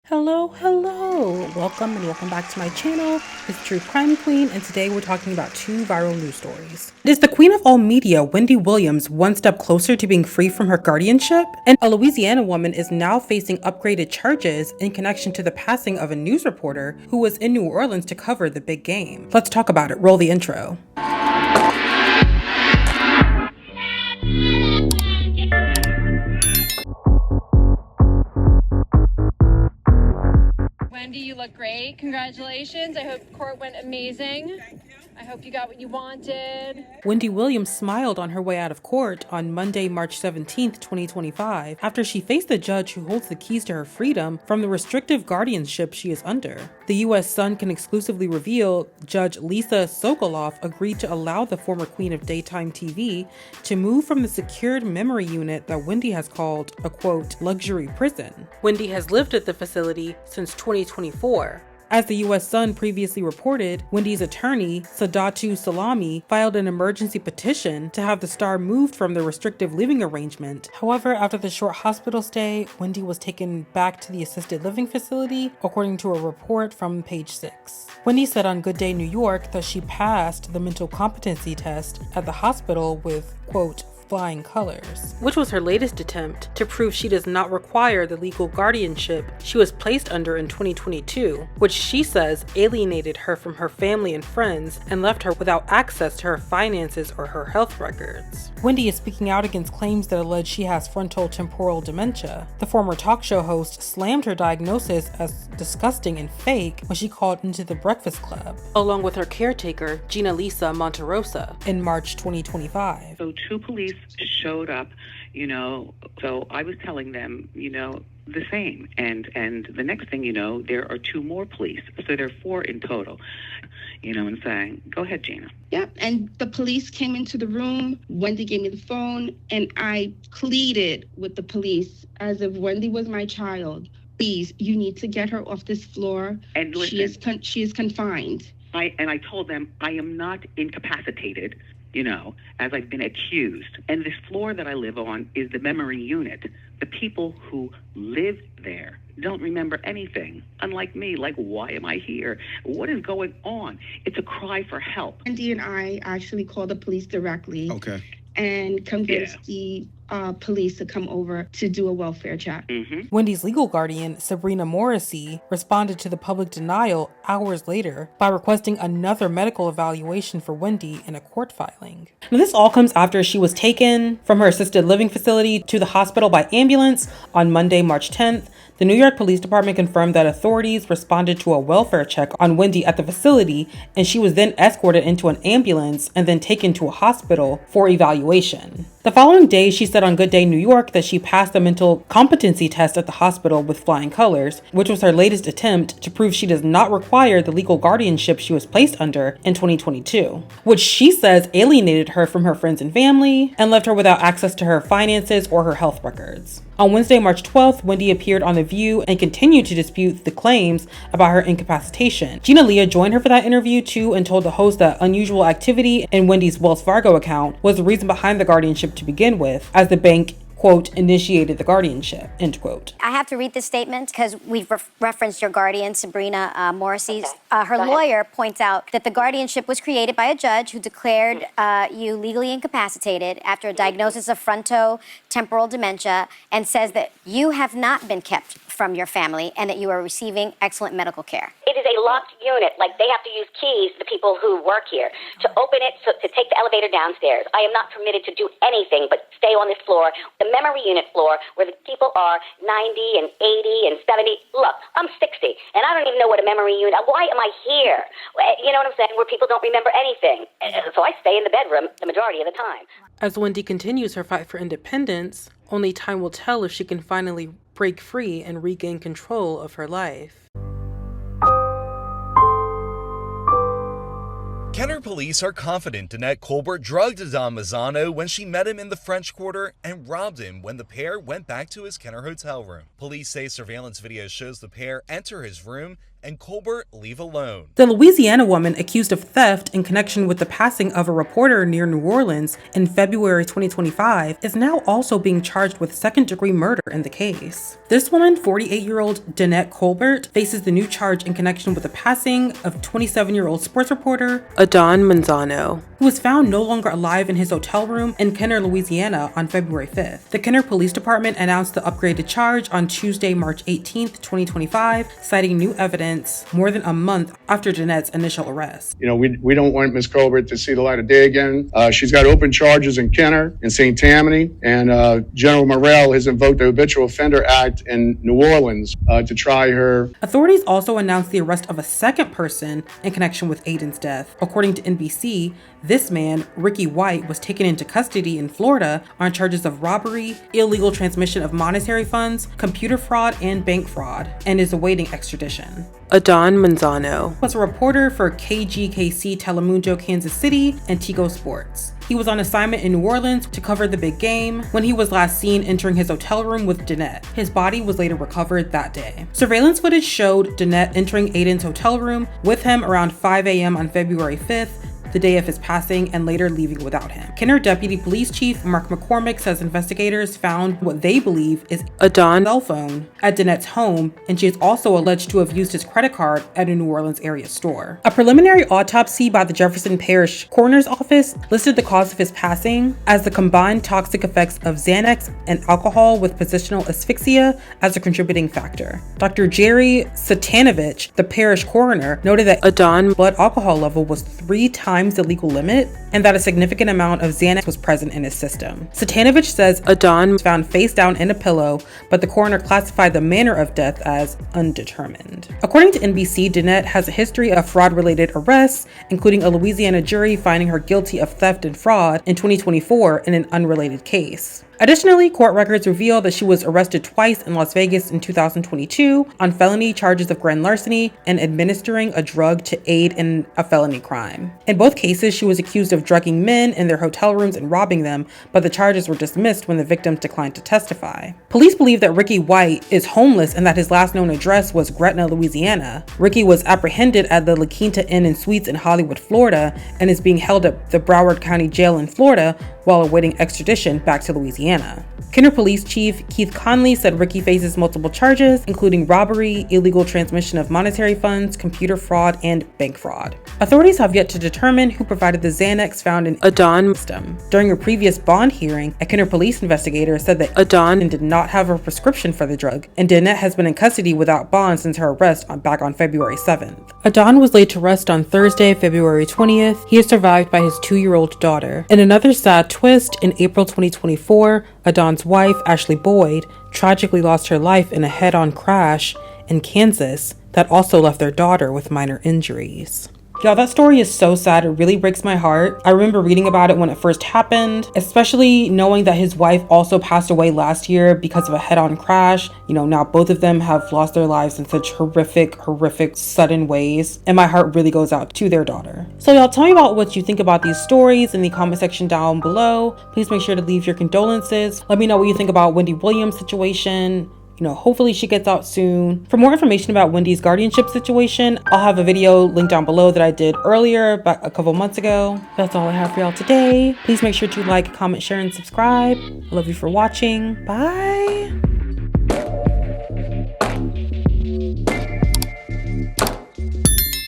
Hello. Welcome back to my channel. It's True Crime Queen, and today we're talking about two viral news stories. Is the queen of all media, Wendy Williams, one step closer to being free from her guardianship? And a Louisiana woman is now facing upgraded charges in connection to the passing of a news reporter who was in New Orleans to cover the big game. Let's talk about it. Roll the intro. Wendy, you look great. Congratulations. I hope court went amazing. I hope you got what you wanted. Wendy Williams smiled on her way out of court on Monday, March 17th, 2025, after she faced the judge who holds the keys to her freedom from the restrictive guardianship she is under. The U.S. Sun can exclusively reveal Judge Lisa Sokoloff agreed to allow the former queen of daytime TV to move from the secured memory unit that Wendy has called a, quote, luxury prison. Wendy has lived at the facility since 2024. As the U.S. Sun previously reported, Wendy's attorney, Sadatu Salami, filed an emergency petition to have the star moved from the restrictive living arrangement. However, after the short hospital stay, Wendy was taken back to the assisted living facility, according to a report from Page 6. Wendy said on Good Day New York that she passed the mental competency test at the hospital with, quote, flying colors, which was her latest attempt to prove she does not require the legal guardianship she was placed under in 2022, which she says alienated her from her family and friends and left her without access to her finances or her health records. Wendy is speaking out against claims that allege she has frontotemporal dementia. The former talk show host slammed her diagnosis as disgusting and fake when she called into the Breakfast Club, along with her caretaker, Gina Lisa Monterosa, in March 2025. So two police showed up, so I was telling them, the same. And the next thing you know, there are two more police. So there are four in total, and saying, go ahead, Gina. Yep. And the police came into the room. Wendy gave me the phone, and I pleaded with the police as if Wendy was my child. Please, you need to get her off this floor. And listen, she is confined. I told them I am not incapacitated, as I've been accused. And this floor that I live on is the memory unit. The people who live there don't remember anything. Unlike me, why am I here? What is going on? It's a cry for help. Wendy and I actually called the police directly. Okay. And convinced the police to come over to do a welfare check. Mm-hmm. Wendy's legal guardian, Sabrina Morrissey, responded to the public denial hours later by requesting another medical evaluation for Wendy in a court filing. Now, this all comes after she was taken from her assisted living facility to the hospital by ambulance on Monday, March 10th. The New York Police Department confirmed that authorities responded to a welfare check on Wendy at the facility, and she was then escorted into an ambulance and then taken to a hospital for evaluation. The following day, she said on Good Day New York that she passed the mental competency test at the hospital with flying colors, which was her latest attempt to prove she does not require the legal guardianship she was placed under in 2022, which she says alienated her from her friends and family and left her without access to her finances or her health records. On Wednesday, March 12th, Wendy appeared on The View and continued to dispute the claims about her incapacitation. Gina Leah joined her for that interview too and told the host that unusual activity in Wendy's Wells Fargo account was the reason behind the guardianship to begin with, as the bank, quote, initiated the guardianship, end quote. I have to read this statement because we've referenced your guardian, Sabrina Morrissey. Her lawyer points out that the guardianship was created by a judge who declared you legally incapacitated after a diagnosis of frontotemporal dementia and says that you have not been kept from your family and that you are receiving excellent medical care. It is a locked unit. They have to use keys, the people who work here, to open it, to take the elevator downstairs. I am not permitted to do anything but stay on this floor, the memory unit floor, where the people are 90 and 80 and 70. Look, I'm 60, and I don't even know what a memory unit, why am I here? You know what I'm saying? Where people don't remember anything. So I stay in the bedroom the majority of the time. As Wendy continues her fight for independence, only time will tell if she can finally break free and regain control of her life. Kenner police are confident Danette Colbert drugged Adam Mazzano when she met him in the French Quarter and robbed him when the pair went back to his Kenner hotel room. Police say surveillance video shows the pair enter his room and Colbert leave alone. The Louisiana woman accused of theft in connection with the passing of a reporter near New Orleans in February 2025 is now also being charged with second-degree murder in the case. This woman, 48-year-old Danette Colbert, faces the new charge in connection with the passing of 27-year-old sports reporter Adon Manzano, who was found no longer alive in his hotel room in Kenner, Louisiana on February 5th. The Kenner Police Department announced the upgraded charge on Tuesday, March 18th, 2025, citing new evidence more than a month after Danette's initial arrest. You know, we don't want Ms. Colbert to see the light of day again. She's got open charges in Kenner and St. Tammany, and General Morrell has invoked the Habitual Offender Act in New Orleans to try her. Authorities also announced the arrest of a second person in connection with Aiden's death. According to NBC, this man, Ricky White, was taken into custody in Florida on charges of robbery, illegal transmission of monetary funds, computer fraud, and bank fraud, and is awaiting extradition. Adon Manzano was a reporter for KGKC Telemundo Kansas City and Tigo Sports. He was on assignment in New Orleans to cover the big game when he was last seen entering his hotel room with Danette. His body was later recovered that day. Surveillance footage showed Danette entering Aiden's hotel room with him around 5 a.m. on February 5th, the day of his passing, and later leaving without him. Kenner Deputy Police Chief Mark McCormick says investigators found what they believe is Adon's cell phone at Danette's home, and she is also alleged to have used his credit card at a New Orleans area store. A preliminary autopsy by the Jefferson Parish Coroner's Office listed the cause of his passing as the combined toxic effects of Xanax and alcohol with positional asphyxia as a contributing factor. Dr. Jerry Satanovich, the parish coroner, noted that Adon's blood alcohol level was 3 times the legal limit and that a significant amount of Xanax was present in his system. Satanovich says Adon was found face down in a pillow, but the coroner classified the manner of death as undetermined. According to NBC, Danette has a history of fraud-related arrests, including a Louisiana jury finding her guilty of theft and fraud in 2024 in an unrelated case. Additionally, court records reveal that she was arrested twice in Las Vegas in 2022 on felony charges of grand larceny and administering a drug to aid in a felony crime. In both cases, she was accused of drugging men in their hotel rooms and robbing them, but the charges were dismissed when the victims declined to testify. Police believe that Ricky White is homeless and that his last known address was Gretna, Louisiana. Ricky was apprehended at the La Quinta Inn and Suites in Hollywood, Florida, and is being held at the Broward County Jail in Florida while awaiting extradition back to Louisiana. Kenner Police Chief Keith Conley said Ricky faces multiple charges, including robbery, illegal transmission of monetary funds, computer fraud, and bank fraud. Authorities have yet to determine who provided the Xanax found in Adon's system. During a previous bond hearing, a Kenner police investigator said that Adon did not have a prescription for the drug, and Danette has been in custody without bond since her arrest back on February 7th. Adon was laid to rest on Thursday, February 20th. He is survived by his 2-year-old daughter. In another sad twist, in April 2024, Adon's wife, Ashley Boyd, tragically lost her life in a head-on crash in Kansas that also left their daughter with minor injuries. Y'all, that story is so sad. It really breaks my heart. I remember reading about it when it first happened, especially knowing that his wife also passed away last year because of a head-on crash. You know, now both of them have lost their lives in such horrific, sudden ways. And my heart really goes out to their daughter. So y'all, tell me about what you think about these stories in the comment section down below. Please make sure to leave your condolences. Let me know what you think about Wendy Williams' situation. You know, hopefully she gets out soon. For more information about Wendy's guardianship situation, I'll have a video linked down below that I did earlier, about a couple months ago. That's all I have for y'all today. Please make sure to like, comment, share, and subscribe. I love you for watching. Bye.